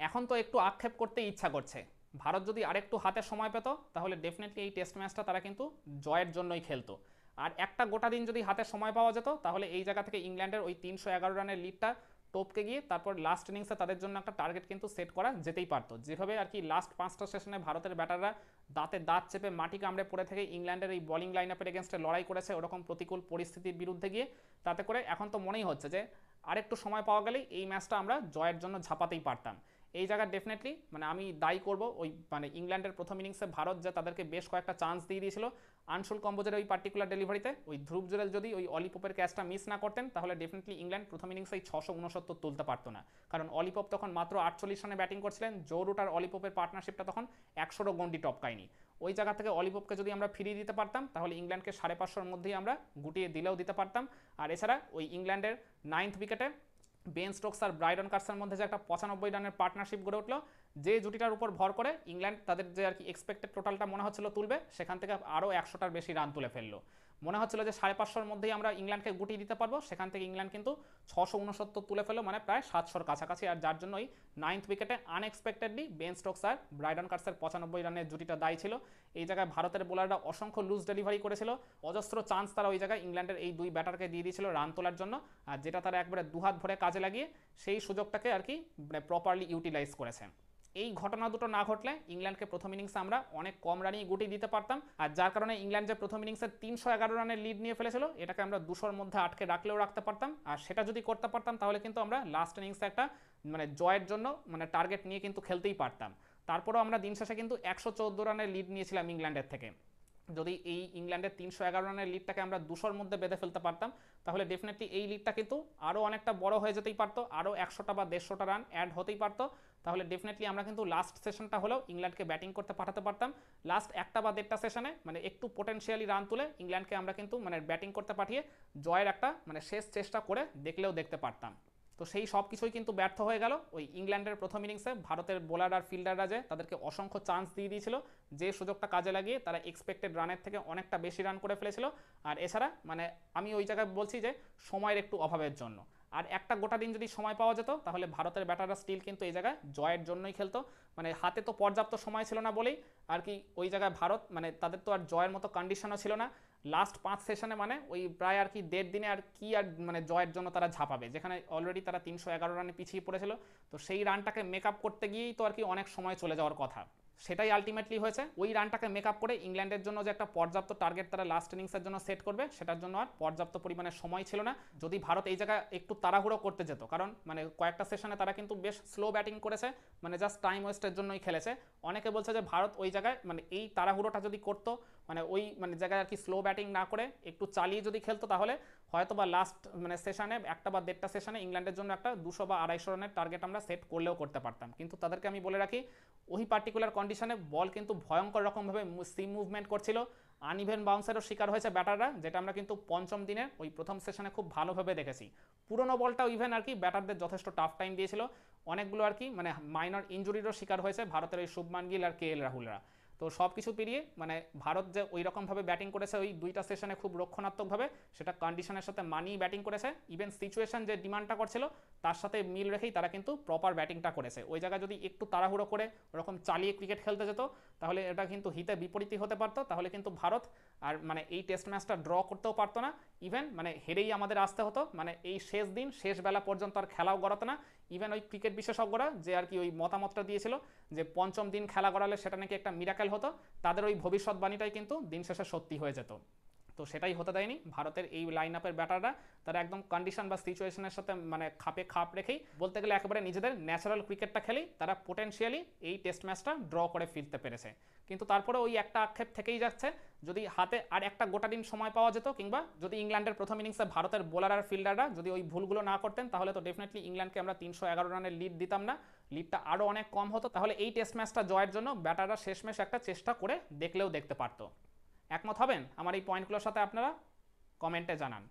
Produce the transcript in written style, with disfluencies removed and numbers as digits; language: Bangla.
এখন তো একটু আক্ষেপ করতে ইচ্ছা করছে, ভারত যদি আরেকটু হাতে সময় পেত তাহলে ডেফিনেটলি এই টেস্ট ম্যাচটা তারা কিন্তু জয়ের জন্যই খেলতো। আর একটা গোটা দিন যদি হাতে সময় পাওয়া যেত তাহলে এই জায়গা থেকে ইংল্যান্ডের ওই 311 রানের লিডটা টপকে গিয়ে তারপর লাস্ট ইনিংসে তাদের জন্য একটা টার্গেট কিন্তু সেট করা যেতেই পারতো, যেভাবে আর কি লাস্ট 5টা সেশনে ভারতের ব্যাটাররা দাঁতে দাঁত চেপে মাটি কামড়ে পড়ে থেকে ইংল্যান্ডের এই বোলিং লাইন আপের এগেনস্টে লড়াই করেছে ওরকম প্রতিকূল পরিস্থিতির বিরুদ্ধে গিয়ে। তাতে করে এখন তো মনেই হচ্ছে যে আরেকটু সময় পাওয়া গেলেই এই ম্যাচটা আমরা জয়ের জন্য ঝাঁপাতেই পারতাম। এই জায়গায় ডেফিনেটলি মানে আমি দায়ী করব ওই মানে ইংল্যান্ডের প্রথম ইনিংসে ভারত যে তাদেরকে বেশ কয়েকটা চান্স দিয়ে দিয়েছিল আনসুল কম্বোজের ওই পার্টিকুলার ডেলিভারিতে, ওই ধ্রুব জুরেল যদি ওই অলিপপের ক্যাচটা মিস না করতেন তাহলে ডেফিনেটলি ইংল্যান্ড প্রথম ইনিংসেই 669 তুলতে পারতো না। কারণ অলিপপ তখন মাত্র 48 রানে ব্যাটিং করছিলেন, জো রুট আর অলিপপের পার্টনারশিপটা তখন 100রও গন্ডি টপকায়নি। ওই জায়গা থেকে অলিপপকে যদি আমরা ফিরিয়ে দিতে পারতাম তাহলে ইংল্যান্ডকে 550-র মধ্যেই আমরা গুটিয়ে দিলেও দিতে পারতাম। আর এছাড়া ওই ইংল্যান্ডের 9th উইকেটে বেন স্টোকস আর ব্রাইডন কার্সের মধ্যে যে একটা 95 রানের পার্টনারশিপ গড়ে উঠলো, যে জুটিটার উপর ভর করে ইংল্যান্ড তাদের যে আর কি এক্সপেক্টেড টোটালটা মনে হচ্ছিল তুলবে সেখান থেকে আরও 100টার বেশি রান তুলে ফেললো। মনে হচ্ছিল যে 550-র মধ্যেই আমরা ইংল্যান্ডকে গুটিয়ে দিতে পারবো, সেখান থেকে ইংল্যান্ড কিন্তু 669 তুলে ফেললো, মানে প্রায় 700-র কাছাকাছি। আর যার জন্য ওই 9th উইকেটে আনএক্সপেক্টেডলি বেন স্টোকস আর ব্রাইডন কার্সের 95 রানের জুটিটা দায়ী ছিল। এই জায়গায় ভারতের বোলাররা অসংখ্য লুজ ডেলিভারি করেছিল, অজস্র চান্স তারা ওই জায়গায় ইংল্যান্ডের এই দুই ব্যাটারকে দিয়ে দিয়েছিল রান তোলার জন্য, আর যেটা তারা একবারে দুহাত ভরে কাজে লাগিয়ে সেই সুযোগটাকে আর কি মানে প্রপারলি ইউটিলাইজ করেছে। এই ঘটনা দুটো না ঘটলে ইংল্যান্ডকে প্রথম ইনিংসে আমরা অনেক কম রানেই গুটি দিতে পারতাম, আর যার কারণে ইংল্যান্ড যে প্রথম ইনিংসে 311 রানের লিড নিয়ে ফেলেছিল এটাকে আমরা 200-র মধ্যে আটকে রাখলেও রাখতে পারতাম। আর সেটা যদি করতে পারতাম তাহলে কিন্তু আমরা লাস্ট ইনিংসে একটা মানে জয়ের জন্য মানে টার্গেট নিয়ে কিন্তু খেলতেই পারতাম। তারপরেও আমরা দিন শেষে কিন্তু 114 রানের লিড নিয়েছিলাম ইংল্যান্ডের থেকে। যদি এই ইংল্যান্ডের 311 রানের লিডটাকে আমরা 200-র মধ্যে বেঁধে ফেলতে পারতাম তাহলে ডেফিনেটলি এই লিডটা কিন্তু আরও অনেকটা বড় হয়ে যেতেই পারতো, আরও 100টা বা 150টা রান অ্যাড হতেই পারতো। তাহলে ডেফিনেটলি আমরা কিন্তু লাস্ট সেশনটা হলেও ইংল্যান্ডকে ব্যাটিং করতে পাঠাতে পারতাম। লাস্ট একটা বা দেড়টা সেশনে মানে একটু পোটেনশিয়ালি রান তুলে ইংল্যান্ডকে আমরা কিন্তু মানে ব্যাটিং করতে পাঠিয়ে জয়ের একটা মানে শেষ চেষ্টা করে দেখলেও দেখতে পারতাম। তো সেই সব কিছুই কিন্তু ব্যর্থ হয়ে গেল ওই ইংল্যান্ডের প্রথম ইনিংসে। ভারতের বোলার আর ফিল্ডাররা যে তাদেরকে অসংখ্য চান্স দিয়ে দিয়েছিল, যে সুযোগটা কাজে লাগিয়ে তারা এক্সপেক্টেড রানের থেকে অনেকটা বেশি রান করে ফেলেছিল। আর এছাড়া মানে আমি ওই জায়গায় বলছি যে সময়ের একটু অভাবের জন্য। আর একটা গোটা দিন যদি সময় পাওয়া যেত তাহলে ভারতের ব্যাটাররা স্টিল কিন্তু এই জায়গায় জয়ের জন্যই খেলতো। মানে হাতে তো পর্যাপ্ত সময় ছিল না বলেই আর কি ওই জায়গায় ভারত মানে তাদের তো আর জয়ের মতো কন্ডিশনও ছিল না। লাস্ট 5 সেশনে মানে ওই প্রায় আর কি 1.5 দিনে আর কি আর মানে জয়ের জন্য তারা ঝাঁপাবে, যেখানে অলরেডি তারা 311 রানে পিছিয়ে পড়েছিল। তো সেই রানটাকে মেক আপ করতে গিয়েই তো আর কি অনেক সময় চলে যাওয়ার কথা, সেটাই আলটিমেটলি হয়েছে। ওই রানটাকে মেক আপ করে ইংল্যান্ডের জন্য যে একটা পর্যাপ্ত টার্গেট তারা লাস্ট ইনিংসের জন্য সেট করবে সেটার জন্য আর পর্যাপ্ত পরিমাণে সময় ছিল না। যদি ভারত এই জায়গায় একটু তাড়াহুড়ো করতে যেত, কারণ মানে কয়েকটা সেশনে তারা কিন্তু বেশ স্লো ব্যাটিং করেছে, মানে জাস্ট টাইম ওয়েস্টের জন্যই খেলেছে। অনেকে বলছে যে ভারত ওই জায়গায় মানে এই তাড়াহুড়োটা যদি করতো, মানে ওই মানে জায়গায় আর কি স্লো ব্যাটিং না করে একটু চালিয়ে যদি খেলতো তাহলে হয়তো বা লাস্ট মানে সেশনে একটা বা দেড়টা সেশনে ইংল্যান্ডের জন্য একটা 200 বা 250 রানের টার্গেট আমরা সেট করলেও করতে পারতাম। কিন্তু তাদেরকে আমি বলে রাখি ওই পার্টিকুলার কন্ডিশনে বল কিন্তু ভয়ঙ্কর রকমভাবে সিম মুভমেন্ট করছিল, আনইভেন বাউন্সেরও শিকার হয়েছে ব্যাটাররা, যেটা আমরা কিন্তু পঞ্চম দিনে ওই প্রথম সেশনে খুব ভালোভাবে দেখেছি। পুরোনো বলটাও ইভেন আর কি ব্যাটারদের যথেষ্ট টাফ টাইম দিয়েছিল, অনেকগুলো আর কি মানে মাইনর ইঞ্জুরিরও শিকার হয়েছে ভারতের ওই শুভমান গিল আর কে এল রাহুলরা। তো সব কিছু পেরিয়ে মানে ভারত যে ওই রকমভাবে ব্যাটিং করেছে ওই দুইটা সেশনে খুব রক্ষণাত্মকভাবে, সেটা কন্ডিশনের সাথে মানিয়ে ব্যাটিং করেছে। ইভেন সিচুয়েশন যে ডিমান্ডটা করছিল তার সাথে মিল রেখেই তারা কিন্তু প্রপার ব্যাটিংটা করেছে। ওই জায়গায় যদি একটু তাড়াহুড়ো করে ওরকম চালিয়ে ক্রিকেট খেলতে যেত তাহলে এটা কিন্তু হিতে বিপরীতই হতে পারতো, তাহলে কিন্তু ভারত আর মানে এই টেস্ট ম্যাচটা ড্র করতেও পারতো না, ইভেন মানে হেরেই আমাদের আসতে হতো, মানে এই শেষ দিন শেষ বেলা পর্যন্ত আর খেলাও গড়াতো না। ইভেন ওই ক্রিকেট বিশেষজ্ঞরা যে আর কি ওই মতামতটা দিয়েছিল যে পঞ্চম দিন খেলা গড়ালে সেটা নাকি একটা মিরাকেল হতো, তাদের ওই ভবিষ্যৎবাণীটাই কিন্তু দিন শেষে সত্যি হয়ে যেত। তো সেটাই হতে দেয়নি ভারতের এই লাইন আপের ব্যাটাররা, তারা একদম কন্ডিশন বা সিচুয়েশনের সাথে মানে খাপে খাপ রেখেই বলতে গেলে একেবারে নিজেদের ন্যাচারাল ক্রিকেটটা খেলেই তারা পোটেনশিয়ালি এই টেস্ট ম্যাচটা ড্র করে ফিরতে পেরেছে। কিন্তু তারপরে ওই একটা আক্ষেপ থেকেই যাচ্ছে, যদি হাতে আর একটা গোটা দিন সময় পাওয়া যেত কিংবা যদি ইংল্যান্ডের প্রথম ইনিংসে ভারতের বোলার আর ফিল্ডাররা যদি ওই ভুলগুলো না করতেন তাহলে তো ডেফিনেটলি ইংল্যান্ডকে আমরা 311 রানের লিড দিতাম না, লিডটা আরও অনেক কম হতো। তাহলে এই টেস্ট ম্যাচটা জয়ের জন্য ব্যাটাররা শেষমেশ একটা চেষ্টা করে দেখলেও দেখতে পারতো। একমত হবেন আমার এই পয়েন্টগুলোর সাথে? আপনারা কমেন্টে জানান।